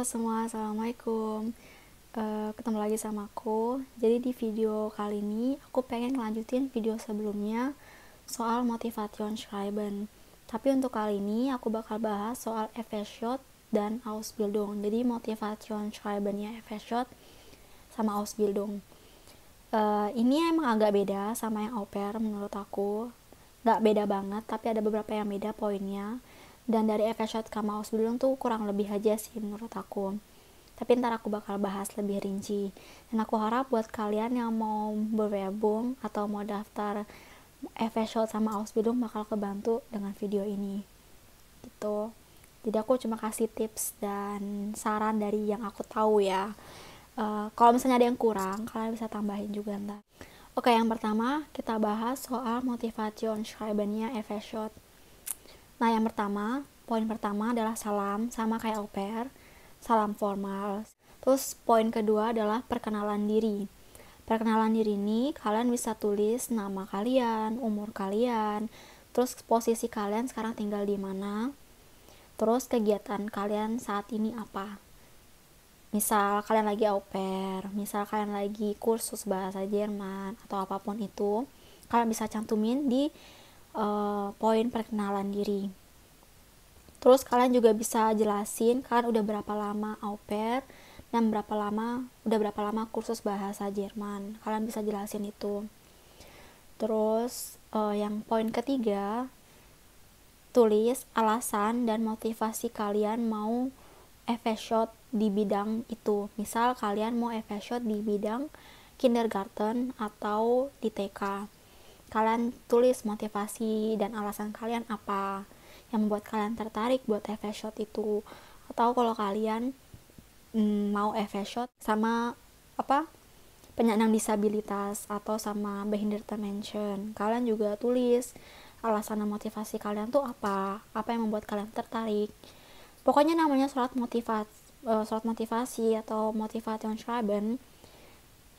semua, assalamualaikum. Ketemu lagi sama aku. Jadi di video kali ini aku pengen ngelanjutin video sebelumnya soal motivation schreiben. Tapi untuk kali ini aku bakal bahas soal Effeshot dan Ausbildung. Jadi motivation schreibennya Effeshot sama Ausbildung. Ini emang agak beda sama yang au pair menurut aku. Gak beda banget, tapi ada beberapa yang beda poinnya. Dan dari Effeshot sama Ausbildung tuh kurang lebih aja sih menurut aku. Tapi ntar aku bakal bahas lebih rinci. Dan aku harap buat kalian yang mau bergabung atau mau daftar Effeshot sama Ausbildung bakal kebantu dengan video ini. Gitu. Jadi aku cuma kasih tips dan saran dari yang aku tahu ya. Kalau misalnya ada yang kurang, kalian bisa tambahin juga ntar. Oke, yang pertama kita bahas soal motivation schreibennya Effeshot. Nah, yang pertama, poin pertama adalah salam, sama kayak au pair, salam formal. Terus poin kedua adalah perkenalan diri. Perkenalan diri ini kalian bisa tulis nama kalian, umur kalian, terus posisi kalian sekarang tinggal di mana, terus kegiatan kalian saat ini apa. Misal kalian lagi au pair, misal kalian lagi kursus bahasa Jerman, atau apapun itu, kalian bisa cantumin di poin perkenalan diri. Terus kalian juga bisa jelasin kalian udah berapa lama au pair dan udah berapa lama kursus bahasa Jerman. Kalian bisa jelasin itu. Terus yang poin ketiga, tulis alasan dan motivasi kalian mau Effeshot di bidang itu. Misal kalian mau Effeshot di bidang kindergarten atau di TK. Kalian tulis motivasi dan alasan kalian apa yang membuat kalian tertarik buat Effeshot itu. Atau kalau kalian mau Effeshot sama penyandang disabilitas atau sama Behindertenmenschen, kalian juga tulis alasan dan motivasi kalian tuh apa yang membuat kalian tertarik. Pokoknya namanya surat motivasi atau motivation schreiben,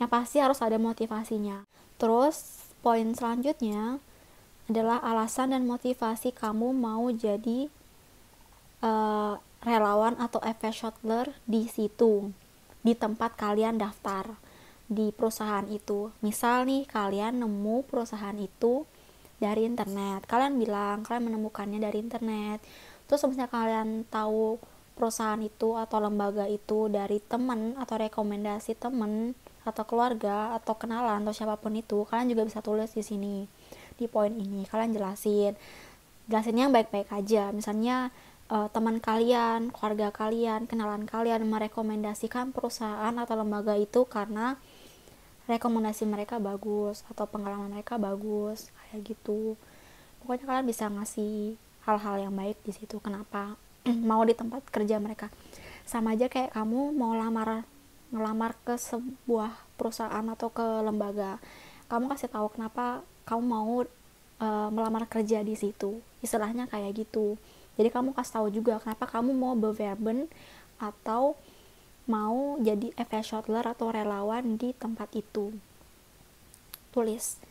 yang pasti harus ada motivasinya. Terus poin selanjutnya adalah alasan dan motivasi kamu mau jadi relawan atau Effeshotler di situ, di tempat kalian daftar di perusahaan itu. Misal nih kalian nemu perusahaan itu dari internet, kalian bilang kalian menemukannya dari internet. Terus misalnya kalian tahu perusahaan itu atau lembaga itu dari teman atau rekomendasi teman atau keluarga atau kenalan atau siapapun itu, kalian juga bisa tulis di sini di poin ini. Kalian jelasinnya yang baik-baik aja. Misalnya teman kalian, keluarga kalian, kenalan kalian merekomendasikan perusahaan atau lembaga itu karena rekomendasi mereka bagus atau pengalaman mereka bagus, kayak gitu. Pokoknya kalian bisa ngasih hal-hal yang baik di situ. Kenapa mau di tempat kerja mereka. Sama aja kayak kamu mau ngelamar ke sebuah perusahaan atau ke lembaga, kamu kasih tahu kenapa kamu mau melamar kerja di situ, istilahnya kayak gitu. Jadi kamu kasih tahu juga kenapa kamu mau bewerben atau mau jadi Effeshotler atau relawan di tempat itu. Tulis.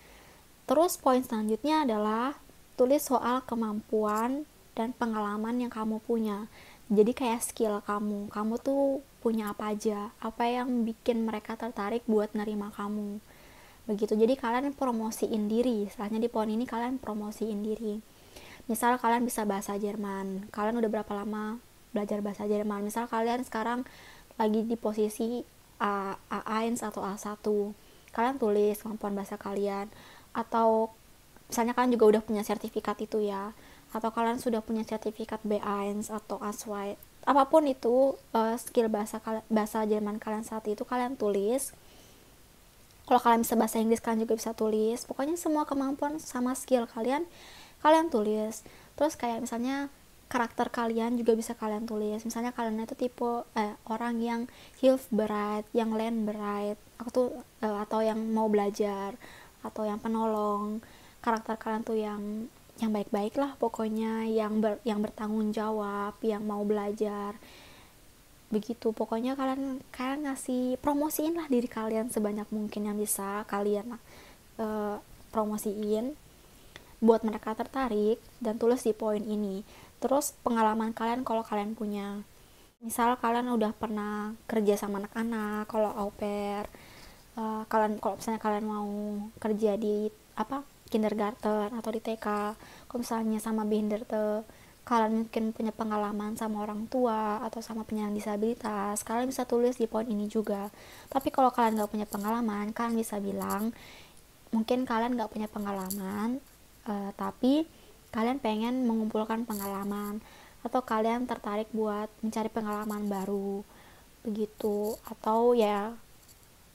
Terus poin selanjutnya adalah tulis soal kemampuan dan pengalaman yang kamu punya. Jadi kayak skill kamu tuh punya apa aja, apa yang bikin mereka tertarik buat nerima kamu. Begitu. Jadi kalian promosiin diri. Istilahnya di poin ini kalian promosiin diri. Misal kalian bisa bahasa Jerman, kalian udah berapa lama belajar bahasa Jerman. Misal kalian sekarang lagi di posisi A1 atau A1, kalian tulis kemampuan bahasa kalian. Atau misalnya kalian juga udah punya sertifikat itu ya, atau kalian sudah punya sertifikat B1 atau A2, apapun itu skill bahasa Jerman kalian saat itu kalian tulis. Kalau kalian bisa bahasa Inggris kalian juga bisa tulis. Pokoknya semua kemampuan sama skill kalian tulis. Terus kayak misalnya karakter kalian juga bisa kalian tulis. Misalnya kalian itu tipe orang yang hilfbereit, yang lernbereit, atau yang mau belajar, atau yang penolong. Karakter kalian tuh yang baik-baik lah pokoknya, yang bertanggung jawab, yang mau belajar. Begitu. Pokoknya kalian ngasih, promosiin lah diri kalian sebanyak mungkin yang bisa kalian promosiin buat mereka tertarik, dan tulis di poin ini. Terus pengalaman kalian kalau kalian punya. Misal kalian udah pernah kerja sama anak-anak, kalau au pair, kalau misalnya kalian mau kerja di kindergarten atau di TK, kalau misalnya sama Behinderte, kalian mungkin punya pengalaman sama orang tua atau sama penyandang disabilitas, kalian bisa tulis di poin ini juga. Tapi kalau kalian nggak punya pengalaman, kalian bisa bilang mungkin kalian nggak punya pengalaman, tapi kalian pengen mengumpulkan pengalaman, atau kalian tertarik buat mencari pengalaman baru begitu. Atau ya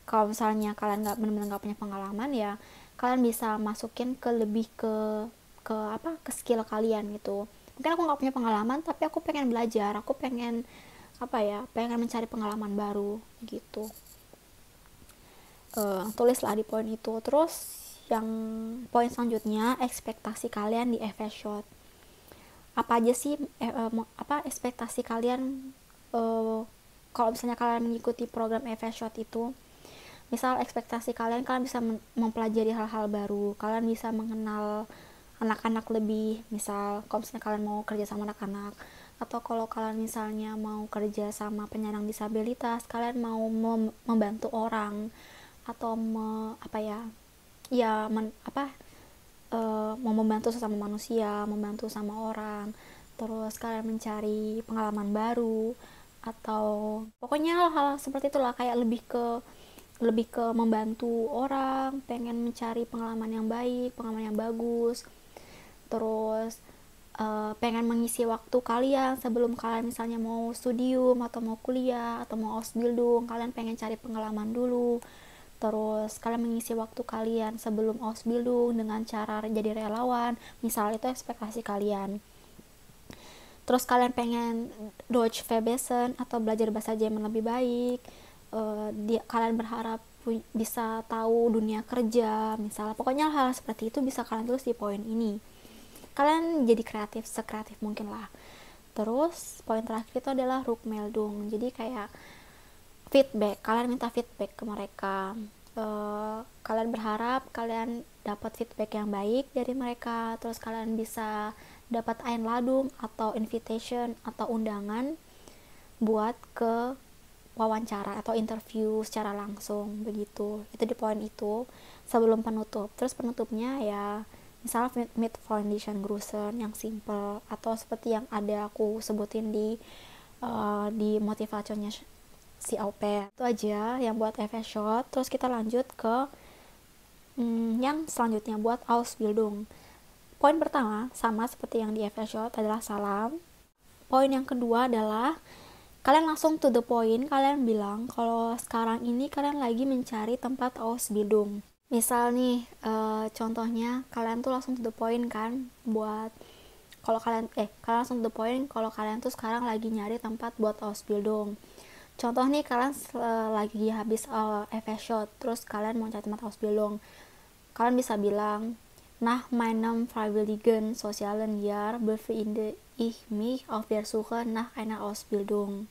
kalau misalnya kalian nggak benar-benar nggak punya pengalaman, ya kalian bisa masukin ke lebih ke skill kalian gitu. Mungkin aku nggak punya pengalaman tapi aku pengen belajar, aku pengen pengen mencari pengalaman baru gitu. Tulislah di poin itu. Terus yang poin selanjutnya, ekspektasi kalian di FS Shot. Apa aja sih ekspektasi kalian kalau misalnya kalian mengikuti program FS Shot itu? Misal ekspektasi kalian bisa mempelajari hal-hal baru, kalian bisa mengenal anak-anak lebih. Misal kalau misalnya kalian mau kerja sama anak-anak, atau kalau kalian misalnya mau kerja sama penyandang disabilitas, kalian mau membantu orang, atau mau membantu sesama manusia, membantu sama orang, terus kalian mencari pengalaman baru, atau pokoknya hal-hal seperti itulah, kayak lebih ke membantu orang, pengen mencari pengalaman yang baik, pengalaman yang bagus. Terus pengen mengisi waktu kalian sebelum kalian misalnya mau studium atau mau kuliah atau mau Ausbildung, kalian pengen cari pengalaman dulu. Terus kalian mengisi waktu kalian sebelum Ausbildung dengan cara jadi relawan, misal itu ekspektasi kalian. Terus kalian pengen Deutsch verbessern atau belajar bahasa Jerman lebih baik, kalian berharap bisa tahu dunia kerja misalnya. Pokoknya hal seperti itu bisa kalian tulis di poin ini. Kalian jadi kreatif, sekreatif mungkin lah. Terus poin terakhir itu adalah Rückmeldung. Jadi kayak feedback, kalian minta feedback ke mereka. Kalian berharap kalian dapat feedback yang baik dari mereka. Terus kalian bisa dapat Einladung atau invitation atau undangan buat ke wawancara atau interview secara langsung begitu. Itu di poin itu sebelum penutup. Terus penutupnya ya misalnya mit foundation grusen yang simple, atau seperti yang ada aku sebutin di motivationnya si au pair. Itu aja yang buat FS Shot. Terus kita lanjut ke yang selanjutnya buat Ausbildung. Poin pertama sama seperti yang di FS Shot adalah salam. Poin yang kedua adalah kalian langsung to the point, kalian bilang kalau sekarang ini kalian lagi mencari tempat Ausbildung. Misal nih contohnya kalian tuh langsung to the point kan, buat kalau kalian langsung to the point kalau kalian tuh sekarang lagi nyari tempat buat Ausbildung. Contoh nih kalian lagi habis FS Shot, terus kalian mau cari tempat Ausbildung. Kalian bisa bilang, nach meinem freiwilligen sozialen Jahr befinde ich mich auf der Suche nach einer Ausbildung,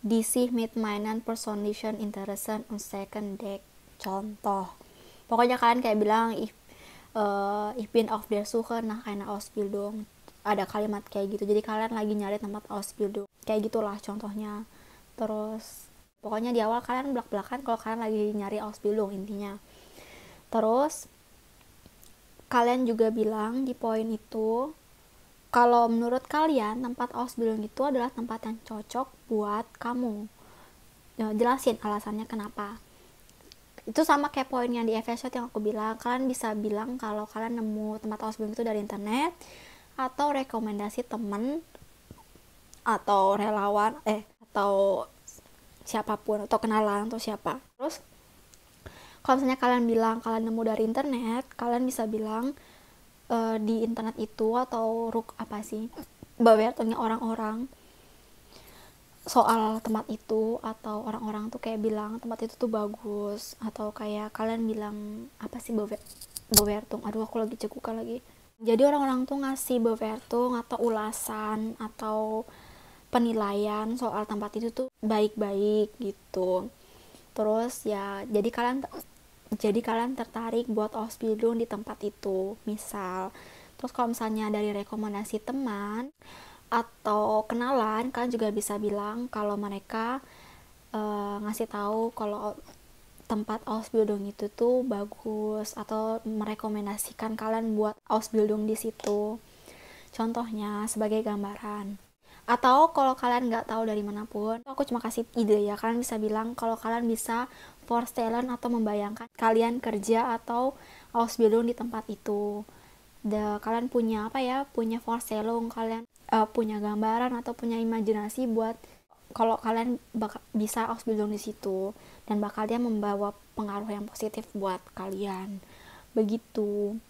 die sich mit meinen persönlichen Interessen und Stärken deckt. Contoh. Pokoknya kalian kayak bilang ich bin auf der Suche nach einer Ausbildung. Ada kalimat kayak gitu. Jadi kalian lagi nyari tempat Ausbildung. Kayak gitulah contohnya. Terus pokoknya di awal kalian belak-belakan kalau kalian lagi nyari Ausbildung intinya. Terus kalian juga bilang di poin itu kalau menurut kalian tempat Ausbildung itu adalah tempat yang cocok buat kamu. Jelasin alasannya kenapa. Itu sama kayak poin yang di FS Shot yang aku bilang, kalian bisa bilang kalau kalian nemu tempat Ausbildung itu dari internet atau rekomendasi temen atau relawan atau siapapun, atau kenalan atau siapa. Terus kalau misalnya kalian bilang kalian nemu dari internet, kalian bisa bilang di internet itu atau bewertungnya orang-orang soal tempat itu, atau orang-orang tuh kayak bilang tempat itu tuh bagus, atau kayak kalian bilang bewertung, aduh aku lagi cekukan lagi. Jadi orang-orang tuh ngasih bewertung atau ulasan atau penilaian soal tempat itu tuh baik-baik gitu. Terus ya jadi kalian tertarik buat Ausbildung di tempat itu misal. Terus kalau misalnya dari rekomendasi teman atau kenalan, kalian juga bisa bilang kalau mereka ngasih tahu kalau tempat Ausbildung itu tuh bagus atau merekomendasikan kalian buat Ausbildung di situ. Contohnya sebagai gambaran. Atau kalau kalian nggak tahu dari manapun, aku cuma kasih ide ya. Kalian bisa bilang kalau kalian bisa vorstellen atau membayangkan kalian kerja atau Ausbildung di tempat itu. Kalian punya apa ya? Punya Vorstellung, kalian punya gambaran atau punya imajinasi buat kalau kalian bisa Ausbildung di situ dan bakal dia membawa pengaruh yang positif buat kalian. Begitu.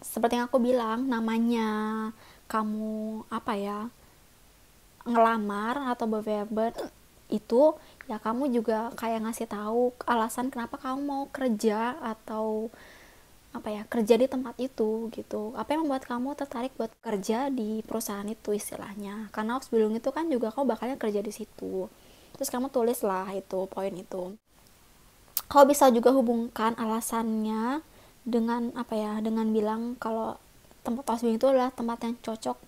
Seperti yang aku bilang, namanya kamu apa ya, ngelamar atau bewerber itu ya, kamu juga kayak ngasih tahu alasan kenapa kamu mau kerja atau apa ya, kerja di tempat itu gitu. Apa yang membuat kamu tertarik buat kerja di perusahaan itu istilahnya, karena sebelum itu kan juga kamu bakalnya kerja di situ. Terus kamu tulis lah itu poin itu. Kau bisa juga hubungkan alasannya dengan apa ya, dengan bilang kalau tempat housing itu adalah tempat yang cocok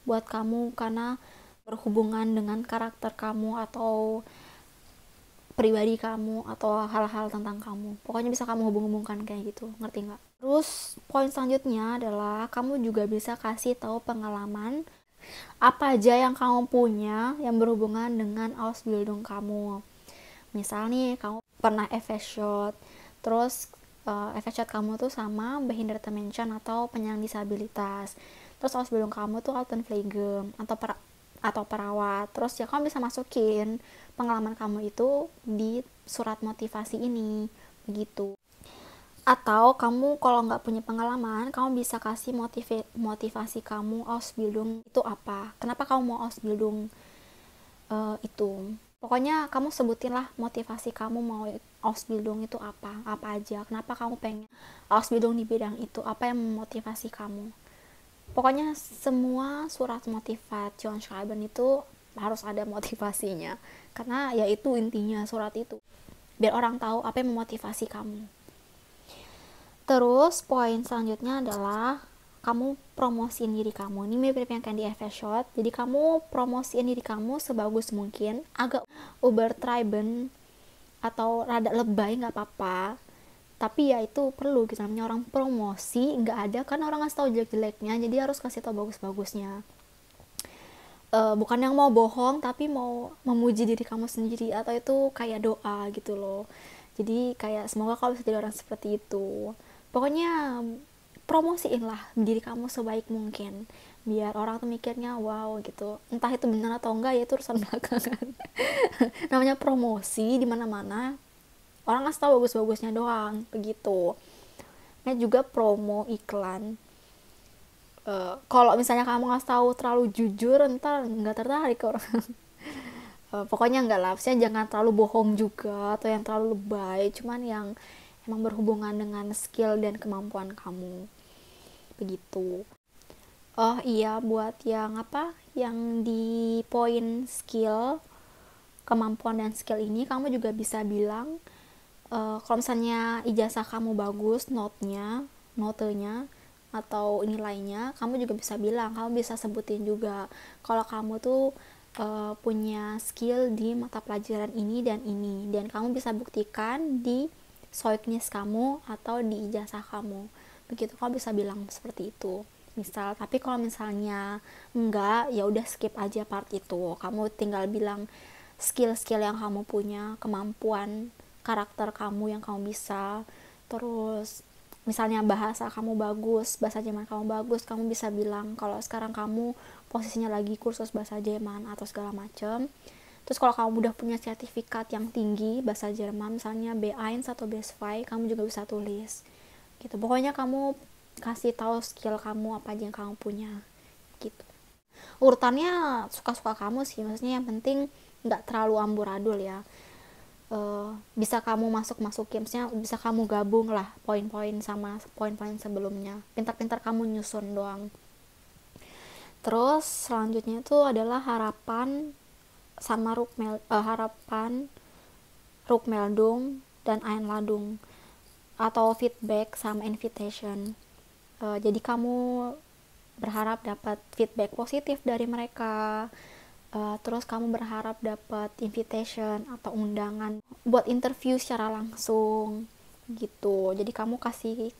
buat kamu karena berhubungan dengan karakter kamu atau pribadi kamu atau hal-hal tentang kamu. Pokoknya bisa kamu hubung-hubungkan kayak gitu, ngerti nggak? Terus poin selanjutnya adalah kamu juga bisa kasih tahu pengalaman apa aja yang kamu punya yang berhubungan dengan Ausbildung kamu. Misal nih kamu pernah FS-Shot, terus FS-Shot kamu tuh sama Behindertenmenschen atau penyandang disabilitas. Terus Ausbildung kamu tuh Altenpflege atau perawat. Terus ya kamu bisa masukin pengalaman kamu itu di surat motivasi ini, begitu. Atau kamu kalau nggak punya pengalaman, kamu bisa kasih motivasi kamu Ausbildung itu apa, kenapa kamu mau Ausbildung itu. Pokoknya kamu sebutin lah motivasi kamu mau Ausbildung itu apa aja, kenapa kamu pengen Ausbildung di bidang itu, apa yang memotivasi kamu. Pokoknya semua surat Motivationsschreiben itu harus ada motivasinya, karena ya itu intinya surat itu, biar orang tahu apa yang memotivasi kamu. Terus poin selanjutnya adalah kamu promosiin diri kamu. Ini mirip yang kayak di FS-Shot. Jadi kamu promosiin diri kamu sebagus mungkin, agak übertreiben atau rada lebay nggak apa-apa, tapi ya itu perlu gitu, namanya orang promosi. Nggak ada kan orang ngasih tahu jelek-jeleknya, jadi harus kasih tahu bagus-bagusnya. Bukan yang mau bohong tapi mau memuji diri kamu sendiri, atau itu kayak doa gitu loh. Jadi kayak semoga kamu bisa jadi orang seperti itu. Pokoknya promosiin lah diri kamu sebaik mungkin biar orang tuh mikirnya wow gitu. Entah itu benar atau enggak ya itu urusan belakangan. Namanya promosi di mana-mana, orang ngasih tahu bagus-bagusnya doang, begitu. Nah juga promo iklan. Kalau misalnya kamu ngasih tahu terlalu jujur, ntar nggak tertarik orang. Pokoknya enggak lah, maksudnya jangan terlalu bohong juga atau yang terlalu lebay, cuman yang emang berhubungan dengan skill dan kemampuan kamu, begitu. Oh iya, buat yang apa, yang di poin skill, kemampuan dan skill ini kamu juga bisa bilang kalau misalnya ijazah kamu bagus, notenya atau nilainya, kamu juga bisa bilang, kamu bisa sebutin juga kalau kamu tuh punya skill di mata pelajaran ini dan ini, dan kamu bisa buktikan di Zeugnis kamu atau di ijazah kamu, begitu. Kamu bisa bilang seperti itu misal. Tapi kalau misalnya enggak, ya udah skip aja part itu, kamu tinggal bilang skill-skill yang kamu punya, kemampuan karakter kamu yang kamu bisa. Terus misalnya bahasa kamu bagus, bahasa Jerman kamu bagus, kamu bisa bilang kalau sekarang kamu posisinya lagi kursus bahasa Jerman atau segala macam. Terus kalau kamu udah punya sertifikat yang tinggi bahasa Jerman, misalnya B1 atau B2, kamu juga bisa tulis gitu. Pokoknya kamu kasih tahu skill kamu apa aja yang kamu punya gitu. Urutannya suka-suka kamu sih, maksudnya yang penting nggak terlalu amburadul ya. Bisa kamu masukin, maksudnya bisa kamu gabung lah poin-poin sama poin-poin sebelumnya, pintar-pintar kamu nyusun doang. Terus selanjutnya itu adalah harapan sama harapan, Rückmeldung dan Einladung, atau feedback sama invitation. Jadi kamu berharap dapat feedback positif dari mereka. Terus kamu berharap dapat invitation atau undangan buat interview secara langsung gitu. Jadi kamu kasih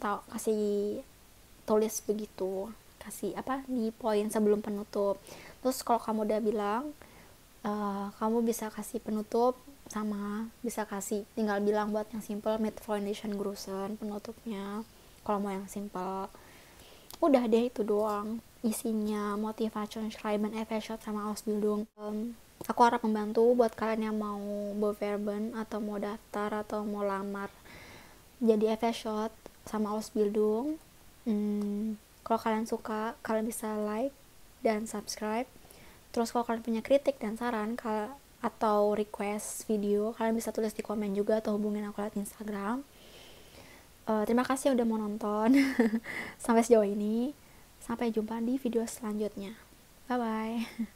tulis begitu, kasih apa di poin sebelum penutup. Terus kalau kamu udah bilang, kamu bisa kasih penutup, sama bisa kasih tinggal bilang buat yang simple mit foundation Grusen penutupnya kalau mau yang simple. Udah deh, itu doang isinya Motivation Schreiben Efeshot sama Ausbildung. Aku harap membantu buat kalian yang mau bewerben atau mau daftar atau mau lamar jadi Efeshot sama Ausbildung. Kalau kalian suka, kalian bisa like dan subscribe. Terus kalau kalian punya kritik dan saran atau request video, kalian bisa tulis di komen juga atau hubungin aku lewat Instagram. Terima kasih udah mau nonton sampai sejauh ini. Sampai jumpa di video selanjutnya. Bye bye.